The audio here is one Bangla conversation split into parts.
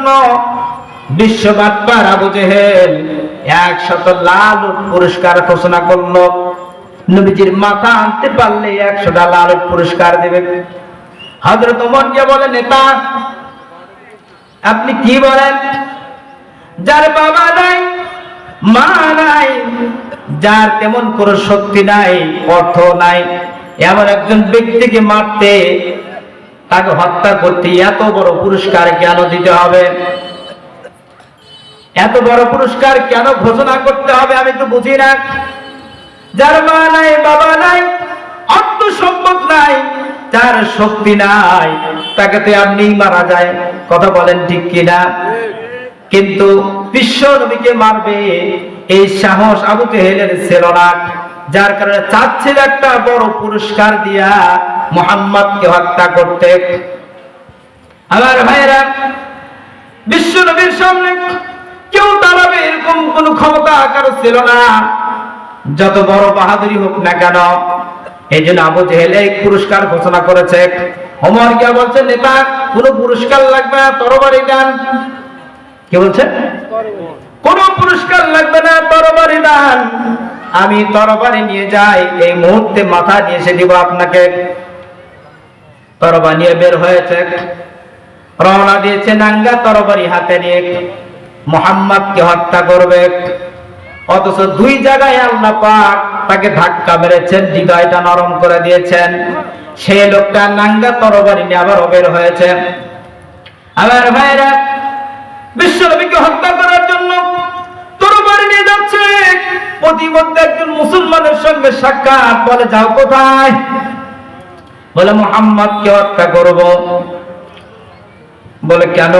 জন্য বিশ্ব বাদশাহ আবু জেহেল 100 লাল উট পুরস্কার ঘোষণা করলো। নবীজির মাথা আনতে পারলে 100টা লাল উট পুরস্কার দেবে। হযরত ওমরকে বলে, নেতা আপনি কি বলেন? যার বাবা নাই, মা নাই, যার তেমন কোনো শক্তি নাই, অর্থ নাই, এমন একজন ব্যক্তিকে মারতে, তাকে হত্যা করতে এত বড় পুরস্কার কেন দিতে হবে? এত বড় পুরস্কার কেন ঘোষণা করতে হবে? আমি তো বুঝি না। যার মা নাই, বাবা নাই, অর্থ সম্পদ নাই, যার শক্তি নাই, তাকে তো এমনিই মারা যায়। কথা বলেন ঠিক কিনা? কিন্তু বিশ্ব নবীকে মারবে এই সাহস আবু জেহেলের ছিল না, যার কারণে চাচ্ছিল একটা বড় পুরস্কার দিয়া মুহাম্মদকে হত্যা করতে। আমার ভাইরা, বিশ্ব নবীর সামনে কেউ দাঁড়াবে এরকম কোন ক্ষমতা কারো ছিল না, যত বড় বাহাদুরি হোক না কেন। এই জন্য আবু জেহেল এই পুরস্কার ঘোষণা করেছে। ওমর কে বলছে, নেতা কোনো পুরস্কার লাগবে না, তরবারি দেন। কি বলছে? কোন পুরস্কার লাগবে না, তরবারি দেন। আমি তরবারি নিয়ে যাই, এই মুহূর্তে মাথা নিয়ে এসে দিব আপনাকে। তরবারি নিয়ে বের হয়েছে, রওনা দিয়েছে নাঙ্গা তরবারি হাতে নিয়ে মুহাম্মদকে হত্যা করবে। অথচ দুই জায়গায় আল্লাহ পাক তাকে ধাক্কা মেরেছেন, হৃদয়টা নরম করে দিয়েছেন। সেই লোকটা নাঙ্গা তরবারি নিয়ে আবার বের হয়েছে। আমার ভাইরা, বিশ্ব নবীকে হত্যা করার জন্য তরবারি নিয়ে যাচ্ছে। প্রতিমধ্যে একজন মুসলমানের সঙ্গে সাক্ষাৎ। বলে, যাও কোথায়? বলে, মুহাম্মদকে হত্যা করব। বলে, কেন?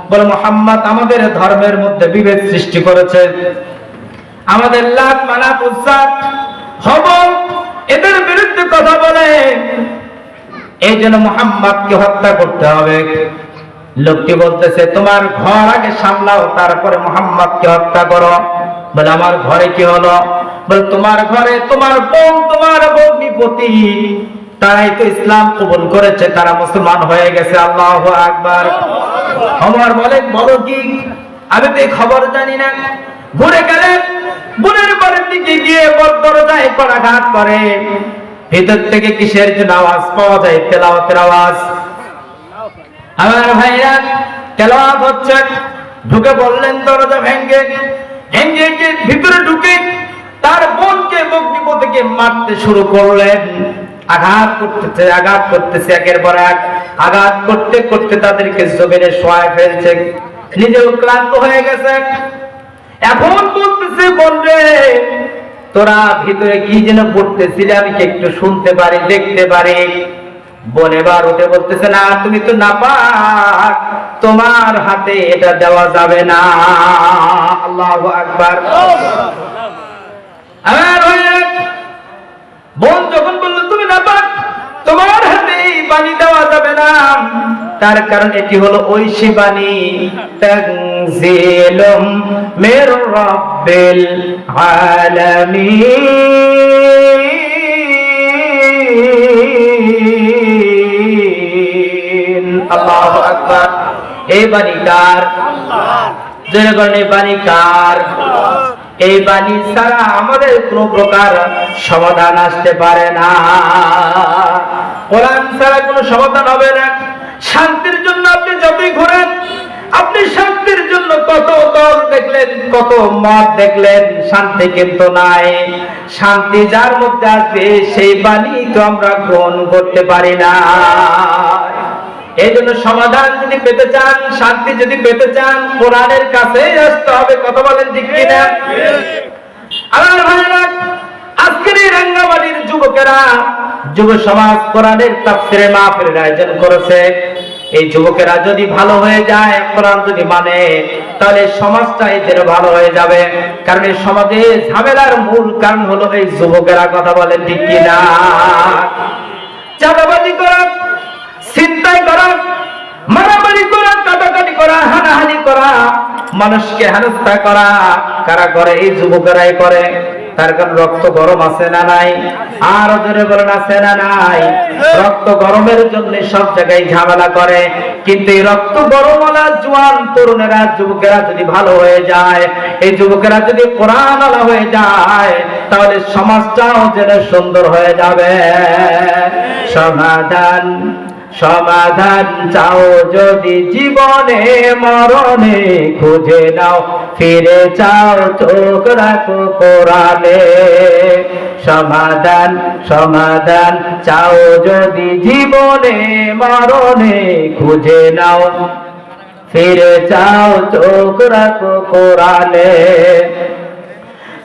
বলে, মুহাম্মদ আমাদের ধর্মের মধ্যে বিভেদ সৃষ্টি করেছে। আমাদের লাত মানাত উজ্জা হবল এদের বিরুদ্ধে কথা বলে, এই জন্য মুহাম্মদকে হত্যা করতে হবে। লোকটি বলতেছে, তোমার ঘর আগে সামলাও, তারপরে মুহাম্মদকে হত্যা করো। বলে, আমার ঘরে কি হলো? বলে, তোমার ঘরে তোমার বোন, তোমার ভগ্নিপতি, তারাই তো ইসলাম কবুল করেছে, তারা মুসলমান হয়ে গেছে। আল্লাহু আকবার। ওমর বলে, বলো কি? আমি তো এই খবর জানি না। ঘুরে গেলেন, বোনের বাড়ির দিকে গিয়ে দরজায় কড়াঘাত করে। ভিতর থেকে কিসের যেন আওয়াজ পাওয়া যায়, তেলাওয়াতের আওয়াজ। আমার ভাইরা, তেলাওয়াত হচ্ছে। ঢুকে বললেন, দরজা ভেঙে ভিতরে ঢুকে তার বোনকে ভগ্নিপতিকে মারতে শুরু করলেন। আঘাত করতেছে, একের পর এক আঘাত করতে করতে তাদেরকে জমিনে শোয়ায় ফেলছে। নিজেও ক্লান্ত হয়ে গেছে। এখন বলতেছে, বোন রে, তোরা ভিতরে কি যেন পড়তেছিলে, আমি কি একটু শুনতে পারি, দেখতে পারি? বোন এবার উঠে বলতেছে, না, তুমি তো নাপাক, তোমার হাতে এটা দেওয়া যাবে না। আল্লাহু আকবার। বোন যখন বলল, তুমি নাপাক, তোমার হাতে এই পানি দেওয়া যাবে না, তার কারণ এটি হলো ঐশী বাণী, তানজিলুম মির রাব্বিল আলামিন। আল্লাহু আকবার। এই বাণী কার? জনগণ, এই বাণী কার? এই বাণী ছাড়া আমাদের কোনো প্রকার সমাধান আসতে পারে না। কোরআন ছাড়া কোনো সমাধান হবে না। শান্তির জন্য আপনি যতই ঘোরেন, আপনি শান্তির জন্য কত দল দেখলেন, কত মত দেখলেন, শান্তি কিন্তু নাই। শান্তি যার মধ্যে আসবে সেই বাণী তো আমরা গ্রহণ করতে পারি না। এই জন্য সমাধান যদি পেতে চান, শান্তি যদি পেতে চান, কোরআনের কাছে আসতে হবে। কথা বলেন ঠিক কিনা? আমার ভাইরা, আজকের এই রাঙ্গামাটির যুবকেরা, যুব সমাজ কোরআনের তাফসীরের মাহফিলের আয়োজন করেছে। এই যুবকেরা যদি ভালো হয়ে যায়, কোরআন যদি মানে, তাহলে সমাজটাই যেন ভালো হয়ে যাবে। কারণ এই সমাজে ঝামেলার মূল কারণ হলো এই যুবকেরা। কথা বলেন ঠিক কিনা? চাঁদাবাজি করা, ছিনতাই করা, মারামারি করা, কাটাকাটি করা, হানাহানি করা, মানুষকে হেনস্থা করা কারা করে? এই যুবকেরাই করে। তার কারণ রক্ত গরম আছে না নাই? আর জোরে বলেন, আছে না নাই? রক্ত গরমের জন্য সব জায়গায় ঝামেলা করে। কিন্তু এই রক্ত গরমওয়ালা জোয়ান তরুণেরা, যুবকেরা যদি ভালো হয়ে যায়, এই যুবকেরা যদি কোরআনওয়ালা হয়ে যায়, তাহলে সমাজটাও যেন সুন্দর হয়ে যাবে। সমাধান সমাধান চাও যদি জীবনে মরণে, খুঁজে নাও ফিরে চাও চোখ রাখো কোরআনে। সমাধান সমাধান চাও যদি জীবনে মরণে, খুঁজে নাও ফিরে চাও চোখ রাখো কোরআনে।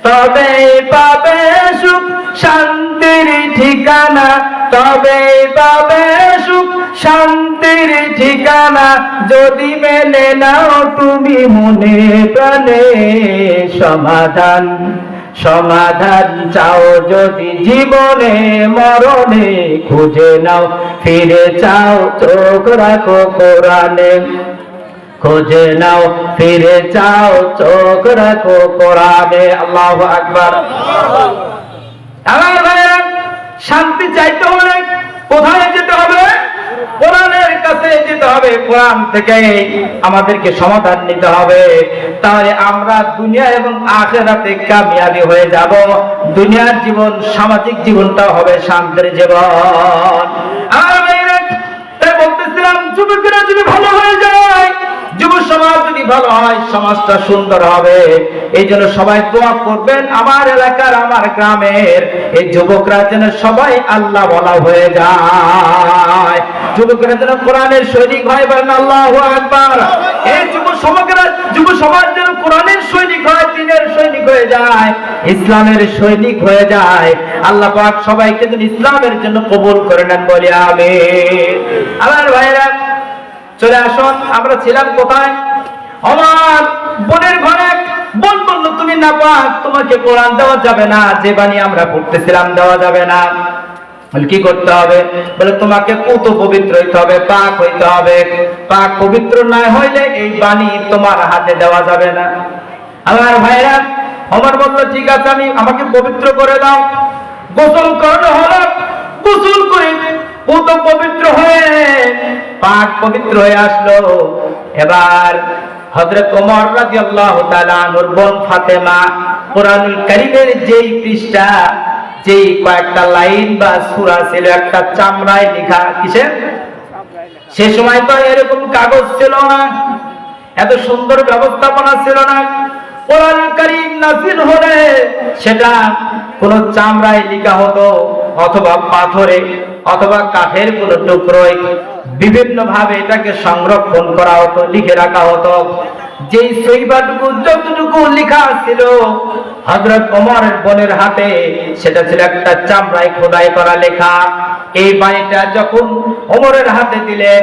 তবে পাবে সুখ শান্তির ঠিকানা, তবে পাবে সুখ শান্তির ঠিকানা, যদি মেনে নাও তুমি মনে প্রাণে। সমাধান সমাধান চাও যদি জীবনে মরণে, খুঁজে নাও ফিরে চাও চোখ রাখো কোরআনে। খুঁজে নাও ফিরে চাও চোখ রাখো কোরআনে। আল্লাহু আকবার। আমার ভাইরা, শান্তি চাইতে হলে কোথায় যেতে হবে? কোরআনের কাছে যেতে হবে। কোরআন থেকে আমাদেরকে সমাধান নিতে হবে, তাহলে আমরা দুনিয়া এবং আখিরাতে কামিয়াবি হয়ে যাব। দুনিয়ার জীবন, সামাজিক জীবনটাও হবে শান্তির জীবন। আমার ভাইরা, তাই বলতেছিলাম, যুবকেরা যদি ভালো হয়ে যায়, যুব সমাজ যদি ভালো হয়, সমাজটা সুন্দর হবে। এই জন্য সবাই দোয়া করবেন, আমার এলাকার, আমার গ্রামের এই যুবকরা যেন সবাই আল্লাহ বলা হয়ে যায়। যুবকরা যেন কোরআনের সৈনিক হয়, বলেন আল্লাহু আকবার। এই যুব সমাজ যেন কোরআনের সৈনিক হয়, দ্বীনের সৈনিক হয়ে যায়, ইসলামের সৈনিক হয়ে যায়। আল্লাহ পাক সবাইকে যেন ইসলামের জন্য কবুল করে নেন, বলি আমিন। আমার ভাইরা, চলে আসুন। আমরা ছিলাম কোথায়? আমার বোনের ঘরে। বোন বলল, তুমি না পাক, তোমাকে কোরআন দেওয়া যাবে না। যে বাণী আমরা পড়তেছিলাম দেওয়া যাবে না। বলে কি করতে হবে? বলে তোমাকে কত পবিত্র হইতে হবে, পাক হইতে হবে। পাক পবিত্র না হইলে এই বাণী তোমার হাতে দেওয়া যাবে না। আমার ভাইরা, আমার বলল, ঠিক আছে, আমাকে পবিত্র করে দাও। গোসল করানো হলো। গোসল করে কত পবিত্র হয়ে পাক পবিত্র হয়ে আসলো। এবার হযরত ওমর রাদিয়াল্লাহু তাআলা আনহুর বোন ফাতেমা কোরআনুল কারীমের যেই পৃষ্ঠা, যেই কয়েকটা লাইন বা সূরা ছিল, একটা চামড়ায় লেখা। কিসে? সে সময় তো এরকম কাগজ ছিল না, এত সুন্দর ব্যবস্থাপনা ছিল না। কোরআনুল কারীম নাযিল হলে সেটা কোন চামড়ায় লেখা হতো, অথবা পাথরে, অথবা কাঠের কোন টুকরোয় বিভিন্ন ভাবে এটাকে সংরক্ষণ করা হতো, লিখে রাখা হতো। যেই সহিফাটুকু, যতটুকু লেখা ছিল হযরত ওমরের বোনের হাতে, সেটা ছিল একটা চামড়ায় খোদাই করা লেখা। এই বাণীটা যখন ওমরের হাতে দিলেন,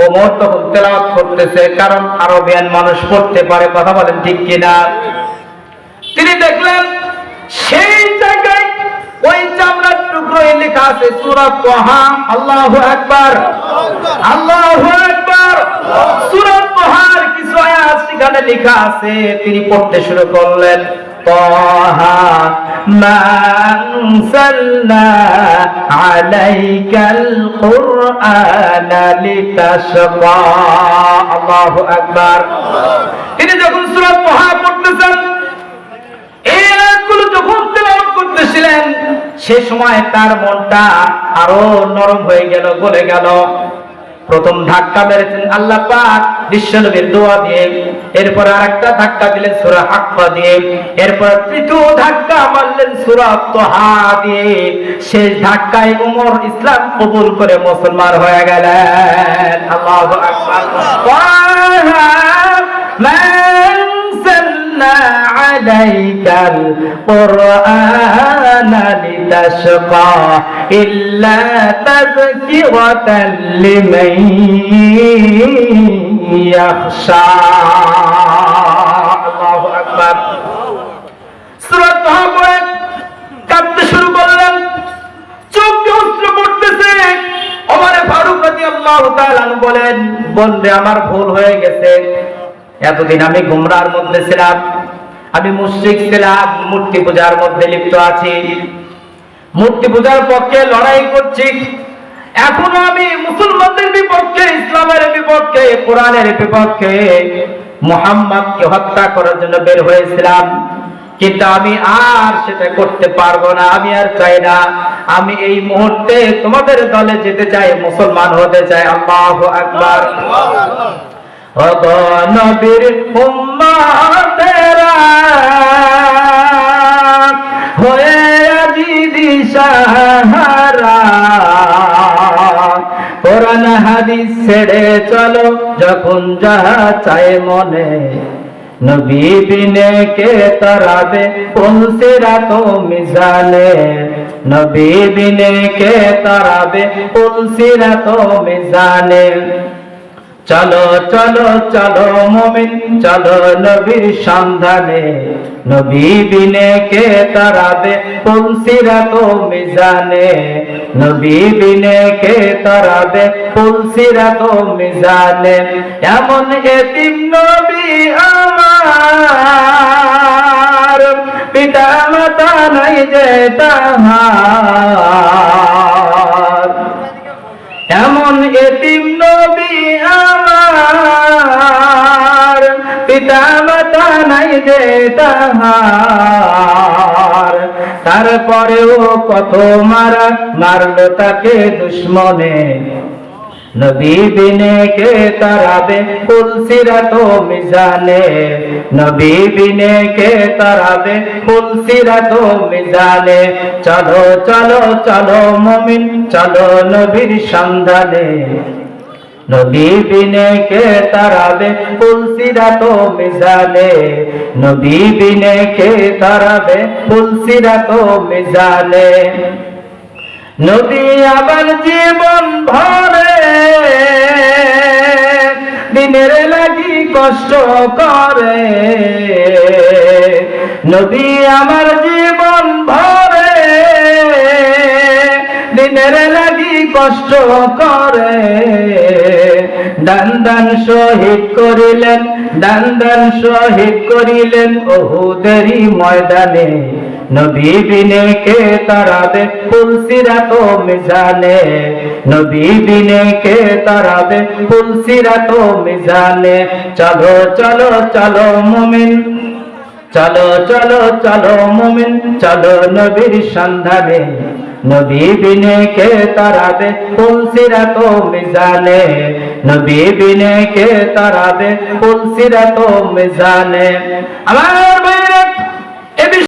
ওমর তখন তেলাওয়াত করতেছে, কারণ আরবিয়ান মানুষ পড়তে পারে, কথা বলেন ঠিক কিনা? তিনি দেখলেন সেই জায়গায় ওই চামড়ার টুকরোয় লেখা আছে সূরা তাহা। আল্লাহু আকবার, আল্লাহু আকবার। সূরা তাহার কিছু আয়াত সেখানে লেখা আছে। তিনি পড়তে শুরু করলেন, তাহা মা আনসালনা আলাইকাল কুরআনা লিতাশকা। আল্লাহু আকবার। তিনি যখন সূরা তাহা পড়তেছেন, এই আয়াতগুলো যখন তেলাওয়াত করতেছিলেন, সে সময় তার মনটা আরো নরম হয়ে গেল, গলে গেল। প্রথম ধাক্কা মেরেছেন আল্লাহ পাক বিশ্বনবীর দোয়া দিয়ে, এরপর আরেকটা ধাক্কা দিলেন সূরা হাক্কা দিয়ে, এরপর তৃতীয় ধাক্কা মারলেন সূরা তাহা দিয়ে। শেষ ধাক্কায় ওমর ইসলাম কবুল করে মুসলমান হয়ে গেলেন। আল্লাহু আকবার। عليك القرآن لتشقى إلا تذكرة لمن يخشى। الله أكبر। সূরা তাহা পড়ে কাঁদতে শুরু করলেন, চোখ দিয়ে অশ্রু পড়তেছে। ওমর ফারুক রাদিয়াল্লাহু তাআলা বলেন, বন্ধু আমার ভুল হয়ে গেছে। এতদিন আমি গুমরার মধ্যে ছিলাম, আমি মুশরিক ছিলাম, মূর্তি পূজার মধ্যে লিপ্ত আছি, মূর্তি পূজার পক্ষে লড়াই করছি। এখনো আমি মুসলমানদের বিপক্ষে, ইসলামের বিপক্ষে বিপক্ষে, কোরআনের বিপক্ষে মুহাম্মদকে হত্যা করার জন্য বের হয়েছিলাম, কিন্তু আমি আর সেটা করতে পারবো না, আমি আর চাই না। আমি এই মুহূর্তে তোমাদের দলে যেতে চাই, মুসলমান হতে চাই। আল্লাহু আকবার। ওগো নবীর উম্মতেরা হয়ে আজি দিশাহারা, কোরআন হাদিস ছেড়ে চলো যখন যাহা চায় মনে, নবী বিনে কে তরাবে পুলসিরাত মিজানে, নবী বিনে কে তরাবে পুলসিরাত মিজানে। চলো চলো চলো মুমিন চলো নবীর সন্ধানে, নবী বিনে কে তরাবে পুলসিরাত মিজানে, নবী বিনে কে তরাবে পুলসিরাত মিজানে। এমন এতিম নবী আমার, পিতা মাতা নাই যে তাহার, এমন এতিম নবী আমার, পিতা মাতা নাই যে তাহার, তারপরেও কত মারা মারলো তাকে দুশ্মনে, নবী বিনে কে তরাবে পুলসিরাত মিজানে, নবী বিনে কে তরাবে পুলসিরাত মিজানে। চলো চলো চলো মুমিন চলো নবীর সন্ধানে, নবী বিনে কে তরাবে পুলসিরাত মিজানে, নবী বিনে কে তরাবে পুলসিরাত মিজানে। নবী আবার জীবন ভরে দিনের লাগি কষ্ট করে, নবী আমার জীবন ভরে দিনের লাগি কষ্ট করে, দান দান শহীদ করিলেন, দান দান শহীদ করিলেন উহুদেরই ময়দানে, নবী বিনে কে তরাবে পুলসিরাত মিজানে, নবী বিনে কে তরাবে পুলসিরাত মিজানে। চলো চলো চলো মুমিন চলো চলো চলো মুমিন চলো নবীর সন্ধানে, নবী বিনে কে তরাবে পুলসিরাত মিজানে, নবী বিনে কে তরাবে পুলসিরাত মিজানে। আমার